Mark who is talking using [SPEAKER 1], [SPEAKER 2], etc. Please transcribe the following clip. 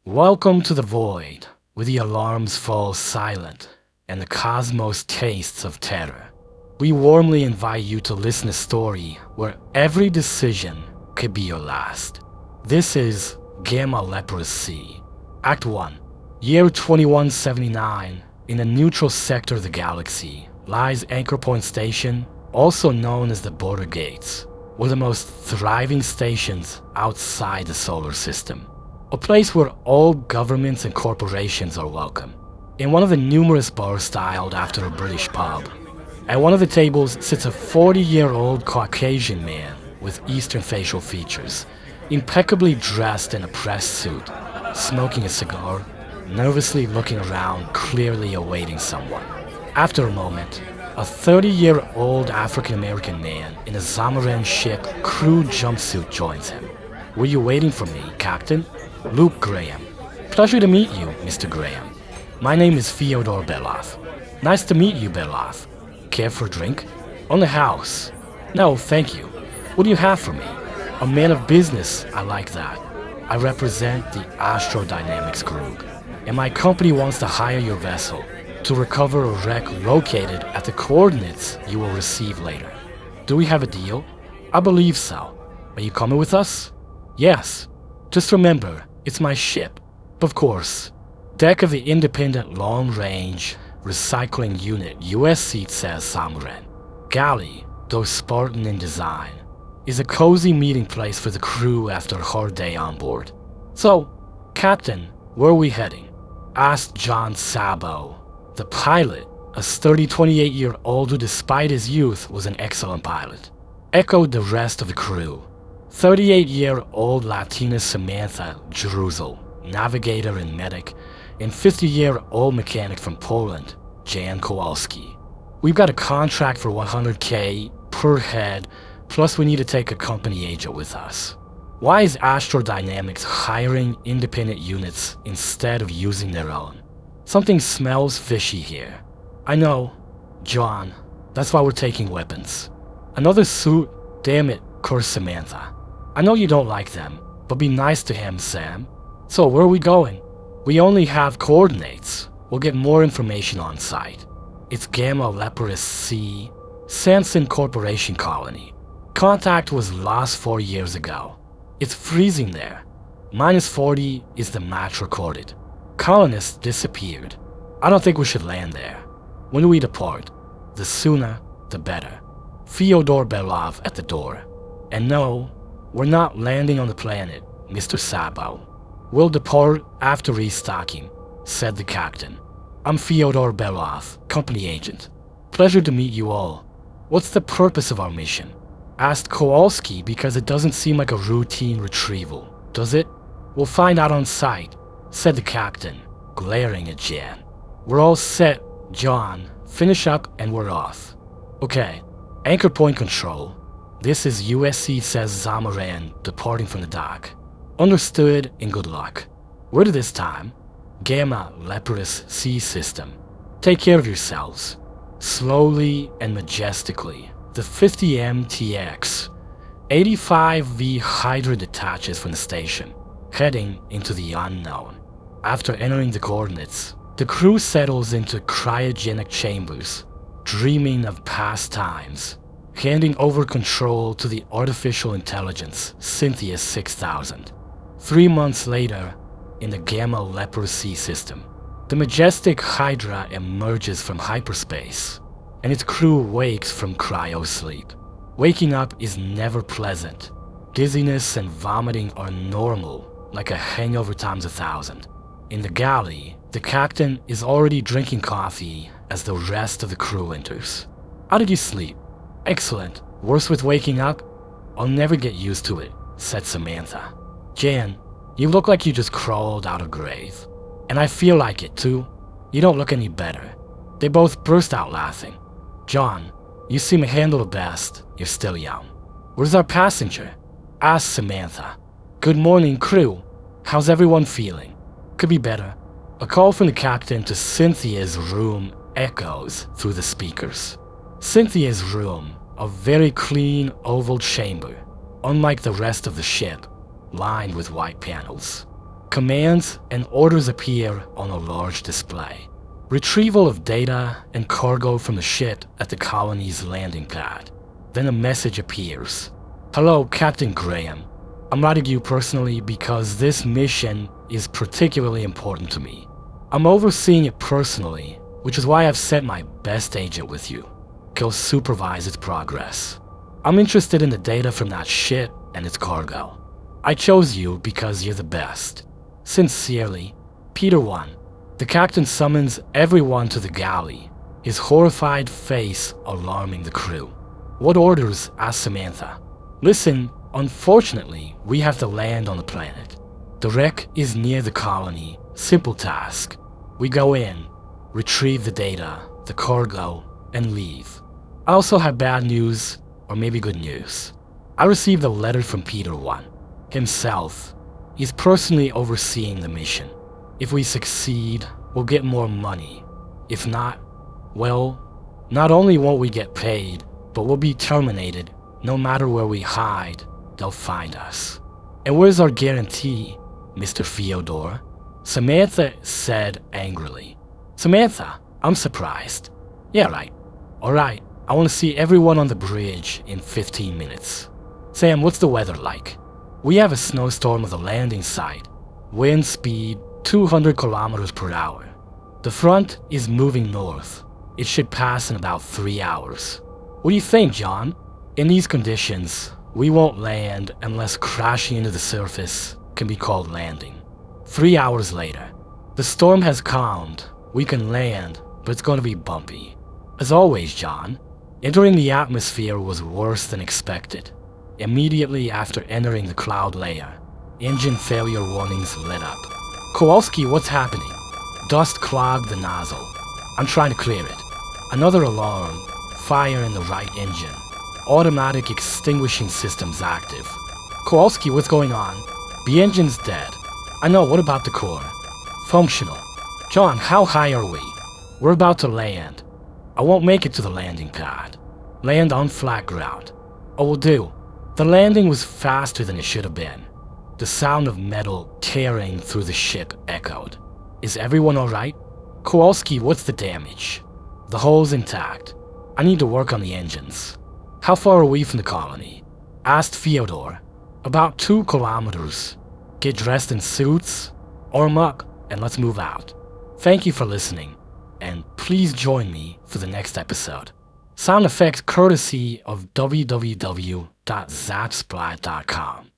[SPEAKER 1] Welcome to the void, where the alarms fall silent and the cosmos tastes of terror. We warmly invite you to listen to a story where every decision could be your last. This is Gamma Leporis C, Act 1. Year 2179, in the neutral sector of the galaxy, lies Anchor Point Station, also known as the Border Gates, one of the most thriving stations outside the solar system. A place where all governments and corporations are welcome. In one of the numerous bars styled after a British pub, at one of the tables sits a 40-year-old Caucasian man with Eastern facial features, impeccably dressed in a press suit, smoking a cigar, nervously looking around, clearly awaiting someone. After a moment, a 30-year-old African-American man in a Zomiren ship crew jumpsuit joins him. "Were you waiting for me, Captain?" "Luke Graham." "Pleasure to meet you, Mr. Graham. My name is Fyodor Belov." "Nice to meet you, Belov. Care for a drink?" "On the house." "No, thank you. What do you have for me?" "A man of business, I like that. I represent the Astro Dynamics Group, and my company wants to hire your vessel to recover a wreck located at the coordinates you will receive later. Do we have a deal?" "I believe so. Are you coming with us?" "Yes. Just remember, it's my ship. Of course. Deck of the Independent Long-Range Recycling Unit USCSS Zomiren. Galley, though Spartan in design, is a cozy meeting place for the crew after a hard day on board." "So, Captain, where are we heading?" asked John Sabo, the pilot, a sturdy 28-year-old who despite his youth was an excellent pilot. Echoed the rest of the crew. 38-year-old Latina Samantha Jeruzel, navigator and medic, and 50-year-old mechanic from Poland, Jan Kowalski. "We've got a contract for $100K per head, plus we need to take a company agent with us. Why is Astro Dynamics hiring independent units instead of using their own? Something smells fishy here." "I know, John. That's why we're taking weapons." "Another suit? Damn it," cursed Samantha. "I know you don't like them, but be nice to him, Sam." "So where are we going?" "We only have coordinates. We'll get more information on site. It's Gamma Leporis C, Sanson Corporation Colony. Contact was lost 4 years ago. It's freezing there. -40 is the match recorded. Colonists disappeared. I don't think we should land there. When do we depart?" "The sooner, the better." Fyodor Belov at the door. "And no, we're not landing on the planet, Mr. Sabo. We'll depart after restocking," said the captain. "I'm Fyodor Belov, company agent. Pleasure to meet you all. What's the purpose of our mission?" asked Kowalski, because it doesn't seem like a routine retrieval, does it? "We'll find out on site," said the captain, glaring at Jan. "We're all set, John. Finish up and we're off." "Okay. Anchor Point Control. This is USCSS Zomiren departing from the dock. Understood and good luck. We're to this time. Gamma Leporis C system. Take care of yourselves." Slowly and majestically, the 50MTX 85V Hydra detaches from the station, heading into the unknown. After entering the coordinates, the crew settles into cryogenic chambers, dreaming of past times, handing over control to the artificial intelligence Cynthia 6000. 3 months later, in the Gamma Leporis C system, the majestic Hydra emerges from hyperspace, and its crew wakes from cryo-sleep. Waking up is never pleasant. Dizziness and vomiting are normal, like a hangover times 1,000. In the galley, the captain is already drinking coffee as the rest of the crew enters. "How did you sleep?" "Excellent. Worse with waking up?" "I'll never get used to it," said Samantha. "Jan, you look like you just crawled out of a grave. And I feel like it too. You don't look any better." They both burst out laughing. "John, you seem to handle it best. You're still young." "Where's our passenger?" asked Samantha. "Good morning, crew. How's everyone feeling?" "Could be better." A call from the captain to Cynthia's room echoes through the speakers. Cynthia's room, a very clean oval chamber, unlike the rest of the ship, lined with white panels. Commands and orders appear on a large display. Retrieval of data and cargo from the ship at the colony's landing pad. Then a message appears. Hello, Captain Graham. I'm writing you personally because this mission is particularly important to me. I'm overseeing it personally, which is why I've sent my best agent with you. He'll supervise its progress. I'm interested in the data from that ship and its cargo. I chose you because you're the best. Sincerely, Peter 1. The captain summons everyone to the galley, his horrified face alarming the crew. What orders? Asked Samantha. Listen, unfortunately, we have to land on the planet. The wreck is near the colony. Simple task. We go in, retrieve the data, the cargo, and leave. I also have bad news, or maybe good news. I received a letter from Peter 1. Himself. He's personally overseeing the mission. If we succeed, we'll get more money. If not, well, not only won't we get paid, but we'll be terminated. No matter where we hide, they'll find us. And where's our guarantee, Mr. Fyodor? Samantha said angrily. Samantha, I'm surprised. Yeah, right. Alright, I want to see everyone on the bridge in 15 minutes. Sam, what's the weather like? We have a snowstorm at the landing site. Wind speed 200 kilometers per hour. The front is moving north. It should pass in about 3 hours. What do you think, John? In these conditions, we won't land unless crashing into the surface can be called landing. 3 hours later. The storm has calmed. We can land, but it's going to be bumpy. As always, John, entering the atmosphere was worse than expected. Immediately after entering the cloud layer, engine failure warnings lit up. Kowalski, what's happening? Dust clogged the nozzle. I'm trying to clear it. Another alarm. Fire in the right engine. Automatic extinguishing systems active. Kowalski, what's going on? The engine's dead. I know, what about the core? Functional. John, how high are we? We're about to land. I won't make it to the landing pad. Land on flat ground. I will do. The landing was faster than it should have been. The sound of metal tearing through the ship echoed. Is everyone alright? Kowalski, what's the damage? The hull's intact. I need to work on the engines. How far are we from the colony? Asked Fyodor. About 2 kilometers. Get dressed in suits, arm up, and let's move out. Thank you for listening, and please join me for the next episode. Sound effects courtesy of www.zapsplat.com.